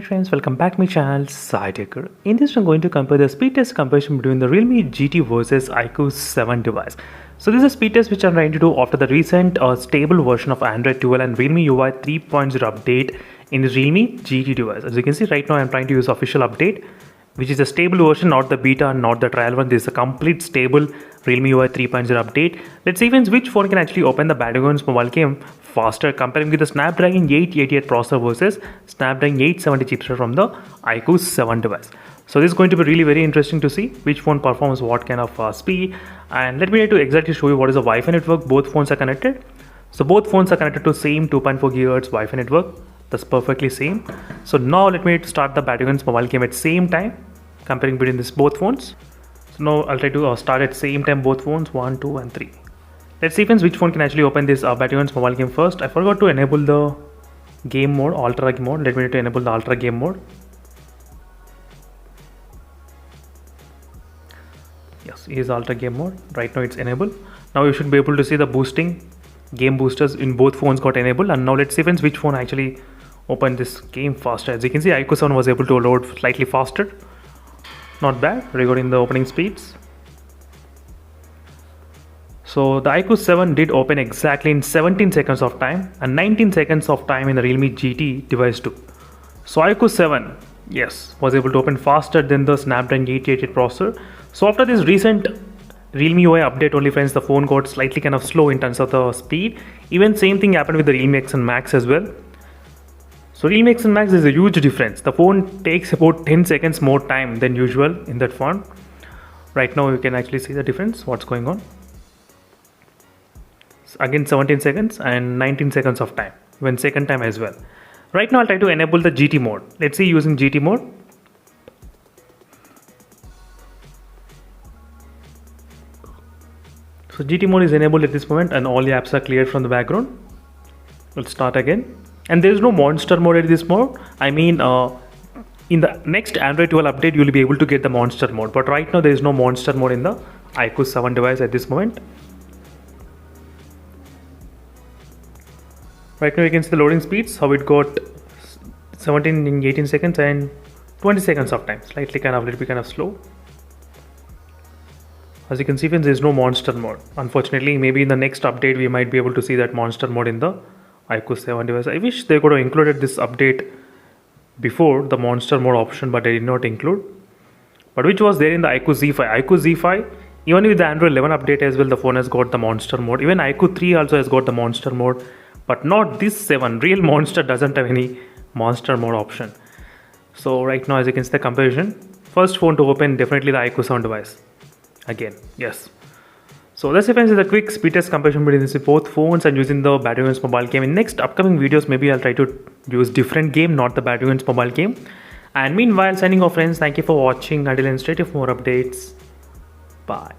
Hi friends, welcome back to my channel SciTaker. In this I'm going to compare the speed test comparison between the Realme GT versus iQOO 7 device. So this is a speed test which I'm trying to do after the recent stable version of Android 12 and Realme UI 3.0 update in the Realme GT device. As you can see right now I'm trying to use official update, which is a stable version, not the beta, not the trial one. This is a complete stable Realme UI 3.0 update. Let's see friends which phone can actually open the Battlegrounds mobile game faster, comparing with the Snapdragon 888 processor versus Snapdragon 870 chipset from the iQOO 7 device. So this is going to be really very interesting to see which phone performs what kind of speed. And let me try to exactly show you what is the Wi-Fi network both phones are connected. So both phones are connected to same 2.4 GHz Wi-Fi network. That's perfectly same. So now let me start the Battlegrounds mobile game at same time, comparing between these both phones. So now I'll try to start at same time both phones, 1, 2 and 3. Let's see friends which phone can actually open this Battlegrounds mobile game first. I forgot to enable the game mode, ultra mode. Let me try to enable the ultra game mode. Yes, is ultra game mode. Right now it's enabled. Now you should be able to see the boosting game boosters in both phones got enabled. And now let's see friends which phone actually open this game faster. As you can see, iQOO 7 was able to load slightly faster. Not bad regarding the opening speeds. So the iQOO 7 did open exactly in 17 seconds of time and 19 seconds of time in the Realme GT device too. So iQOO 7, yes, was able to open faster than the Snapdragon 888 processor. So after this recent Realme UI update only friends, the phone got slightly kind of slow in terms of the speed. Even same thing happened with the Realme X and Max as well. So Realme X and Max is a huge difference. The phone takes about 10 seconds more time than usual in that phone. Right now you can actually see the difference, what's going on. Again 17 seconds and 19 seconds of time, even second time as well. Right now I'll try to enable the GT mode. Let's see using GT mode. So GT mode is enabled at this moment and all the apps are cleared from the background. Let's start again. And there is no monster mode at this mode. I mean in the next Android 12 update you will be able to get the monster mode, but right now there is no monster mode in the iQOO 7 device at this moment. Right now you can see the loading speeds, how it got 17 in 18 seconds and 20 seconds of time, slightly kind of little bit kind of slow. As you can see friends, there is no monster mode. Unfortunately, maybe in the next update we might be able to see that monster mode in the iQOO 7 device. I wish they could have included this update before the monster mode option, but they did not include. But which was there in the iQOO Z5. iQOO Z5, even with the Android 11 update as well, the phone has got the monster mode. Even iQOO 3 also has got the monster mode. But not this 7. Real Monster doesn't have any monster mode option. So right now as you can see the comparison, first phone to open definitely the iQOO 7 device. Again, yes. So that's it friends, the quick speed test comparison between these both phones and using the Battlegrounds mobile game. In next upcoming videos maybe I'll try to use different game, not the Battlegrounds mobile game. And meanwhile signing off friends, thank you for watching. Until then stay tuned for more updates. Bye.